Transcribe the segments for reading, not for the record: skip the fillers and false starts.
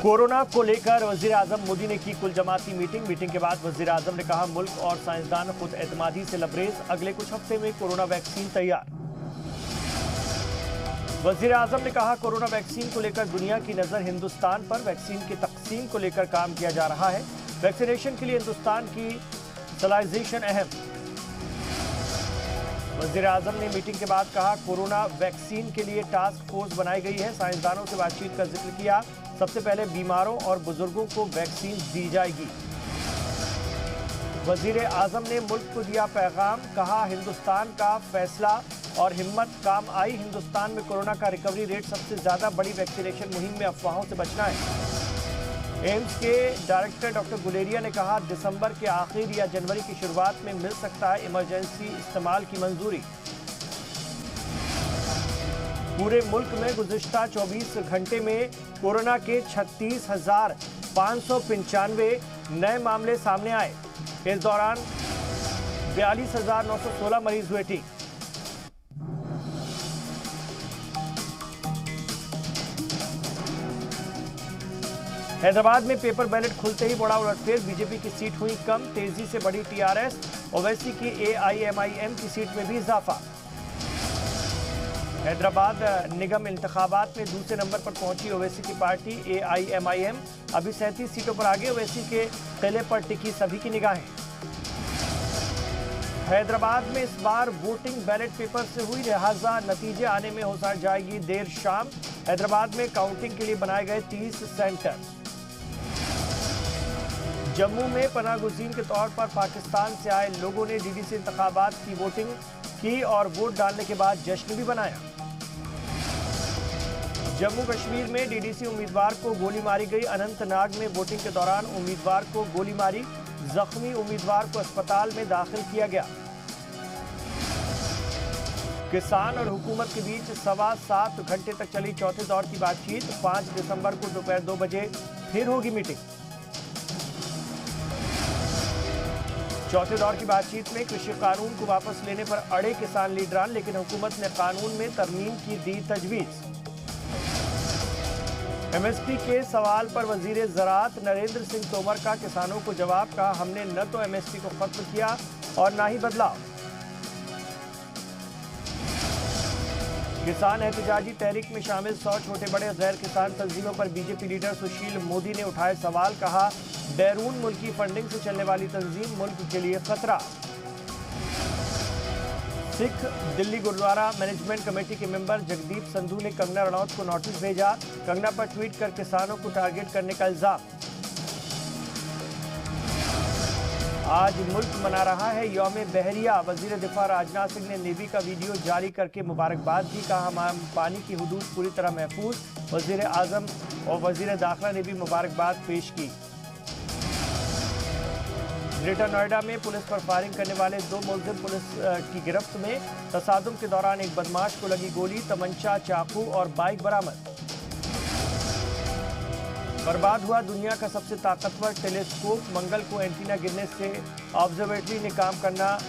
Corona को लेकर वजीर आजम मोदी ने की कुल जमाती मीटिंग के बाद वजीर आजम ने कहा मुल्क और साइंसदान खुद एतमादी से लबरेज, अगले कुछ हफ्ते में कोरोना वैक्सीन तैयार। वजीर आजम ने कहा कोरोना वैक्सीन को लेकर दुनिया की नजर हिंदुस्तान पर, वैक्सीन की तकसीम को लेकर काम किया जा रहा है, वैक्सीनेशन के लिए हिंदुस्तान की सलाइजेशन अहम। वजीर आजम ने मीटिंग के बाद कहा कोरोना वैक्सीन के लिए टास्क फोर्स बनाई गई है, साइंसदानों से बातचीत का जिक्र किया, सबसे पहले बीमारों और बुजुर्गों को वैक्सीन दी जाएगी। वजीर आजम ने मुल्क को दिया पैगाम, कहा हिंदुस्तान का फैसला और हिम्मत काम आई, हिंदुस्तान में कोरोना का रिकवरी रेट सबसे ज्यादा, बड़ी वैक्सीनेशन मुहिम में अफवाहों से बचना है। एम्स के डायरेक्टर डॉक्टर गुलेरिया ने कहा दिसंबर के आखिर या जनवरी की शुरुआत में मिल सकता है इमरजेंसी इस्तेमाल की मंजूरी। पूरे मुल्क में गुज़िश्ता 24 घंटे में कोरोना के 36,595 नए मामले सामने आए। इस दौरान 42,916 मरीज हुए ठीक। हैदराबाद में पेपर बैलेट खुलते ही बड़ा उलटफेर, बीजेपी की सीट हुई कम, तेजी से बढ़ी टीआरएस, ओवैसी की एआईएमआईएम की सीट में भी इजाफा। हैदराबाद निगम इंतखाबात में दूसरे नंबर पर पहुंची ओवैसी की पार्टी एआईएमआईएम, अभी 37 सीटों पर आगे, ओवैसी के किले पर टिकी सभी की निगाहें। हैदराबाद में इस बार वोटिंग बैलेट पेपर से हुई, लिहाजा नतीजे आने में हो जाएगी देर शाम। हैदराबाद में काउंटिंग के लिए बनाए गए 30 सेंटर। जम्मू में पनाहगुज़ीन के तौर पर पाकिस्तान से आए लोगों ने डीडीसी इंतखाबात की वोटिंग की और वोट डालने के बाद जश्न भी बनाया। जम्मू कश्मीर में डीडीसी उम्मीदवार को गोली मारी गई, अनंतनाग में वोटिंग के दौरान उम्मीदवार को गोली मारी, जख्मी उम्मीदवार को अस्पताल में दाखिल किया गया। किसान और हुकूमत के बीच 7.25 घंटे तक चली चौथे दौर की बातचीत, 5 दिसंबर को दोपहर 2 बजे फिर होगी मीटिंग। चौथे दौर की बातचीत में कृषि कानून को वापस लेने पर अड़े किसान लीडरान, लेकिन हुकूमत ने कानून में तरमीम की दी तजवीज। एमएसपी के सवाल पर वजीर ज़राअत नरेंद्र सिंह तोमर का किसानों को जवाब, कहा हमने न तो एमएसपी को खत्म किया और न ही बदलाव। किसान एहतजाजी तहरीक में शामिल 100 छोटे बड़े गैर किसान तंजीमों पर बीजेपी लीडर सुशील मोदी ने उठाए सवाल, कहा बैरून मुल्की फंडिंग से चलने वाली तंजीम मुल्क के लिए खतरा। सिख दिल्ली गुरुद्वारा मैनेजमेंट कमेटी के मेंबर जगदीप संधू ने कंगना रनौत को नोटिस भेजा, कंगना पर ट्वीट कर किसानों को टारगेट करने का इल्जाम। आज मुल्क मना रहा है यौम बहरिया, वजीर दिफा राजनाथ सिंह ने नेवी का वीडियो जारी करके मुबारकबाद दी, कहा हम पानी की हुदूद पूरी तरह महफूज। वजीर आजम और वजीर दाखिला ने भी मुबारकबाद पेश की। ग्रेटर नोएडा में पुलिस पर फायरिंग करने वाले 2 मुलजिम पुलिस की गिरफ्त में, तसादुम के दौरान एक बदमाश को लगी गोली, तमंचा, चाकू और बाइक बरामद। बर्बाद हुआ दुनिया का सबसे ताकतवर टेलीस्कोप, मंगल को एंटीना गिरने से ऑब्जर्वेटरी ने काम करना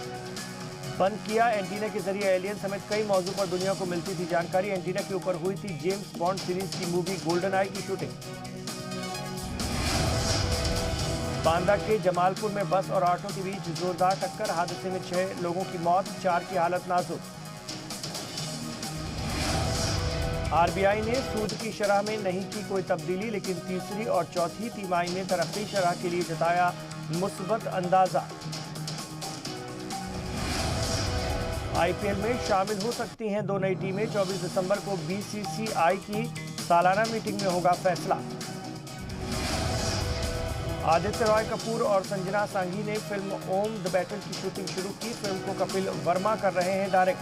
बंद किया। एंटीना के जरिए एलियन समेत कई मौजू पर दुनिया को मिलती थी जानकारी। एंटीना के ऊपर हुई थी जेम्स बॉन्ड सीरीज की मूवी गोल्डन आई की शूटिंग। बांदा के जमालपुर में बस और ऑटो के बीच जोरदार टक्कर, हादसे में 6 लोगों की मौत, 4 की हालत नाजुक। आरबीआई ने सूद की शरह में नहीं की कोई तब्दीली, लेकिन तीसरी और चौथी तिमाही में तरक्की शरह के लिए जताया मुस्बत अंदाजा। आईपीएल में शामिल हो सकती हैं 2 नई टीमें, 24 दिसंबर को बीसीसीआई की सालाना मीटिंग में होगा फैसला। आदित्य रॉय कपूर और संजना सांघी ने फिल्म ओम द बैटल की शूटिंग शुरू की, फिल्म को कपिल वर्मा कर रहे हैं डायरेक्ट।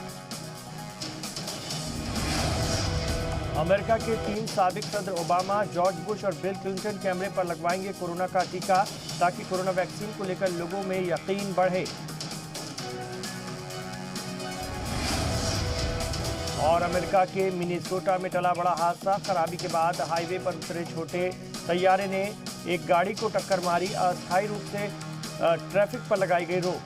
अमेरिका के 3 साबिक सदर ओबामा, जॉर्ज बुश और बिल क्लिंटन कैमरे पर लगवाएंगे कोरोना का टीका, ताकि कोरोना वैक्सीन को लेकर लोगों में यकीन बढ़े। और अमेरिका के मिनेसोटा में टला बड़ा हादसा, खराबी के बाद हाईवे पर उतरे छोटे तैयारे ने एक गाड़ी को टक्कर मारी, अस्थायी रूप से ट्रैफिक पर लगाई गई रोक।